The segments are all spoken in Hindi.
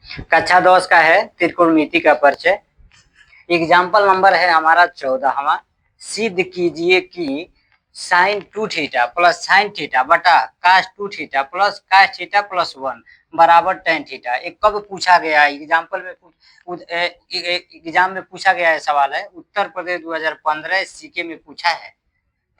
कक्षा 10 का है त्रिकोणमिति का परिचय। एग्जाम्पल नंबर है हमारा 14वां। सिद्ध कीजिए कि sine 2 theta plus sine theta बटा cos 2 theta plus cos theta plus 1 बराबर टेन थीटा। एक कब पूछा गया है? एग्जाम्पल में एग्जाम में पूछा गया है, सवाल है उत्तर प्रदेश 2015 सीके में पूछा है।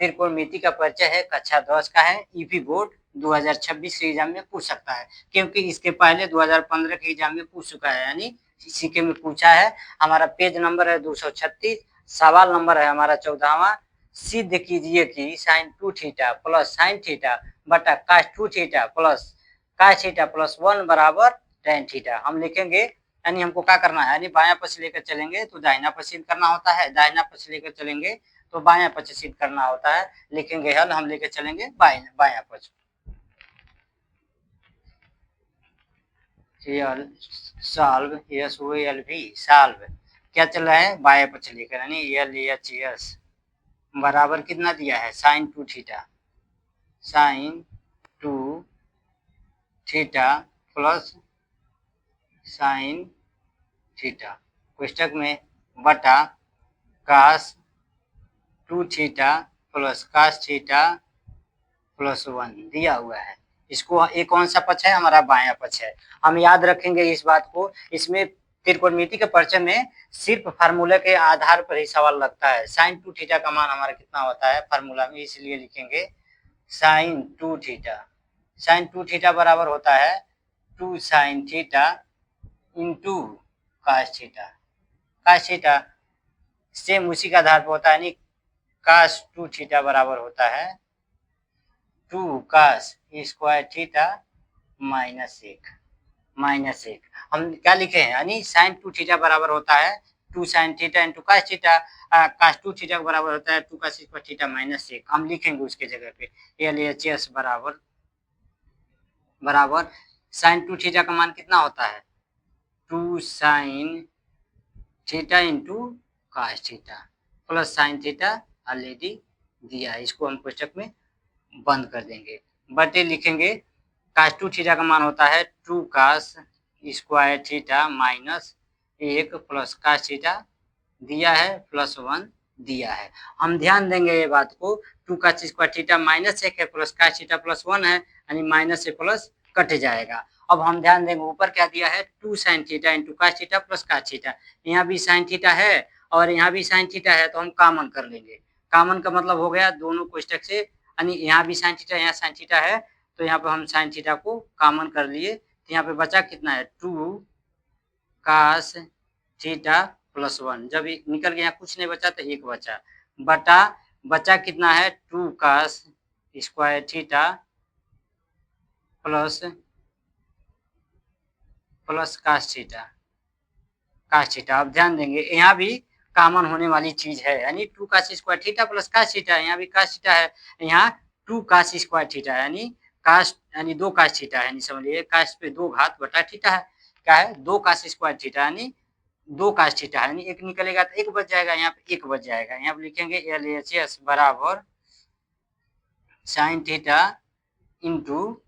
त्रिकोणमिति का परिचय है, कक्षा 10 का है, ईपी बोर्ड 2026 के एग्जाम में पूछ सकता है, क्योंकि इसके पहले 2015 के एग्जाम में पूछ चुका है, यानी सीके में पूछा है। हमारा पेज नंबर है 236, सवाल नंबर है हमारा 14वां। सिद्ध कीजिए कि sine 2 theta plus sine theta बटा cos 2 theta plus cos theta plus 1 बराबर टेन थीटा। हम लिखेंगे, यानी हमको क्या करना है, यानी बायां पक्ष लेकर चलेंगे तो दाहिना पक्ष सिद्ध करना होता है, दाहिना पक्ष लेकर चलेंगे तो बायां पक्ष सिद्ध करना होता है। लिखेंगे हल, हम लेकर चलेंगे बायां पक्ष। सॉल्व, एस ओ एल भी सॉल्व, क्या चल रहा है, बायां पक्ष लेकर, यानी एल एच एस बराबर कितना दिया है, sine 2 theta, sine 2 theta plus sine theta कोष्टक में बटा cos 2 theta plus cos theta plus 1 दिया हुआ है। इसको ये कौन सा पक्ष है, हमारा बायां पक्ष है। हम याद रखेंगे इस बात को। इसमें त्रिकोणमिति के परिचय में सिर्फ फार्मूला के आधार पर ही सवाल लगता है। साइन 2 थीटा का मान हमारा कितना होता है फार्मूला में, इसलिए लिखेंगे साइन 2 थीटा। साइन 2 थीटा बराबर होता है 2 sine theta into cos theta. Cos theta same उसी का आधार पर होता है, यानी कास 2 थीटा बराबर होता है 2 कास स्क्वायर थीटा माइनस 1। हम क्या लिखे हैं, यानी साइन 2 थीटा बराबर होता है 2 sine theta into cos theta. Cos 2 theta बराबर होता है 2 कास स्क्वायर थीटा माइनस 1। हम लिखेंगे उसके जगह पे एल एच एस बराबर साइन 2 थीटा का मान कितना होता है 2 sine theta into cos theta plus sine theta already दिया है। इसको हम पुस्तक में बंद कर देंगे, बटे लिखेंगे कास 2 थीटा का मान होता है 2 cos square theta minus 1 plus cos theta दिया है प्लस 1 दिया है। हम ध्यान देंगे ये बात को, 2 कास स्क्वायर थीटा माइनस 1 है प्लस कास थीटा प्लस 1 है, यानी माइनस से प्लस कट जाएगा। अब हम ध्यान देंगे ऊपर क्या दिया है 2 sine theta into cos theta plus cos theta. यहाँ भी साइन थीटा है और यहाँ भी साइन थीटा है, तो हम कॉमन कर लेंगे। कॉमन का मतलब हो गया दोनों कोष्टक से, यानी यहाँ भी साइन थीटा यहाँ साइन थीटा है, तो यहाँ पे हम साइन थीटा को कॉमन कर लिए। तो यहाँ पे बचा कितना है 2 कास थीटा प्लस 1। जब निकल गया कुछ नहीं बचा तो 1 बचा, बचा कितना है 2 cos square theta plus cos theta. अब ध्यान देंगे यहाँ भी कॉमन होने वाली चीज है, यानी 2 cos square theta plus cos theta. यहाँ भी कास थीटा है, यहाँ 2 कास स्क्वायर थीटा यानी कास, यानी 2 कास थीटा है, यानी समझिए कास पे 2 घात बटा थीटा है। क्या है 2 कास स्क्वायर थीटा यानी 2 कास थीटा है, यानी एक निकलेगा तो 1 बच जाएगा, यहाँ पे 1 बच जाएगा। यहाँ पे लिखेंगे एल एच एस बराबर साइन थीटा इंटू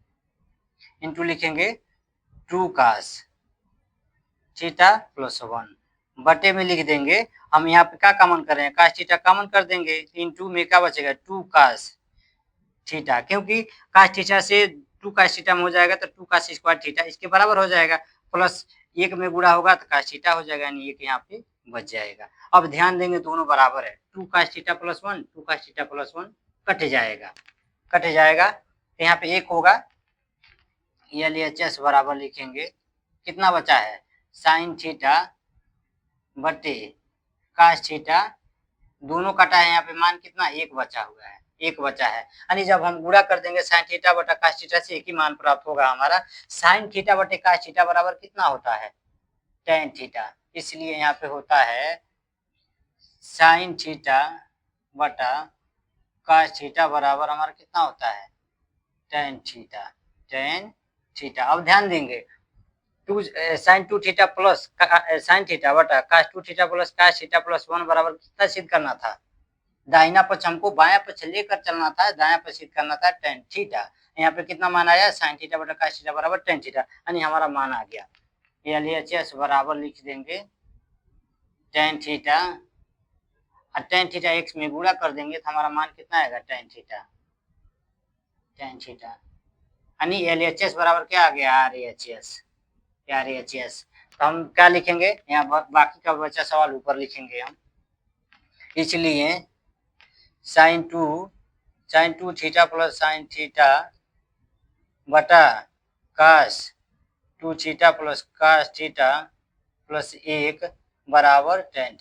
लिखेंगे 2 कास थीटा प्लस 1 बटे में लिख देंगे। हम यहाँ पे क्या कॉमन कर रहे हैं, कास थीटा कॉमन कर देंगे, इंटू में क्या बचेगा 2 कास थीटा, क्योंकि कास थीटा से 2 कास थीटा में हो जाएगा तो 2 कास स्क्वायर थीटा इसके बराबर हो जाएगा, प्लस 1 में गुणा होगा तो कास थीटा हो जाएगा, यानी 1 यहाँ पे बच जाएगा। अब ध्यान देंगे दोनों बराबर है, 2 cos theta plus 1 2 cos theta plus 1 कट जाएगा तो यहाँ पे 1 होगा। एल एच एस बराबर लिखेंगे कितना बचा है साइन थीटा बटे कास थीटा, दोनों कटा है, यहाँ पे मान कितना 1 बचा हुआ है, 1 बचा है, यानी जब हम गुणा कर देंगे साइन थीटा बटा कास थीटा से एक ही मान प्राप्त होगा हमारा। साइन थीटा बटे कास थीटा बराबर कितना होता है टेन थीटा, इसलिए यहाँ पे होता है साइन थीटा बटा कास थीटा बराबर हमारा कितना होता है टेन थीटा। अब ध्यान देंगे 2 sine 2 theta plus sine theta बटा cos 2 theta plus cos theta plus 1 बराबर कितना सिद्ध करना था, दाहिना पक्ष हमको बायां पक्ष लेकर चलना था, दायां पक्ष सिद्ध करना था टेन थीटा। यहाँ पे कितना मान आया साइन थीटा बटा कास थीटा बराबर टेन थीटा, यानी हमारा मान आ गया। LHS बराबर लिख देंगे tan थीटा, और tan थीटा x में गुणा कर देंगे तो हमारा मान कितना आएगा tan थीटा, यानी LHS बराबर क्या आ गया RHS। तो हम क्या लिखेंगे यहाँ, बाकी का बचा सवाल ऊपर लिखेंगे हम। इसलिए sin 2 theta plus sin theta बटा cos 2 theta plus cos theta plus 1 बराबर tan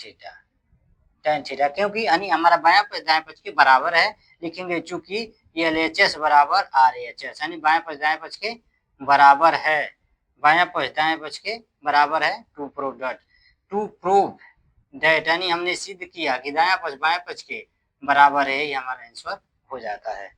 थीटा, क्योंकि यानी हमारा बायां पक्ष दाएं पक्ष के बराबर है, लिखेंगे चूंकि LHS बराबर RHS, यानी बायां पक्ष दाएं पक्ष के बराबर है, बायां पक्ष दाएं पक्ष के बराबर है। टू प्रूव दैट यानी हमने सिद्ध किया कि दायां पक्ष बायां पक्ष के बराबर है, ये हमारा आंसर हो जाता है।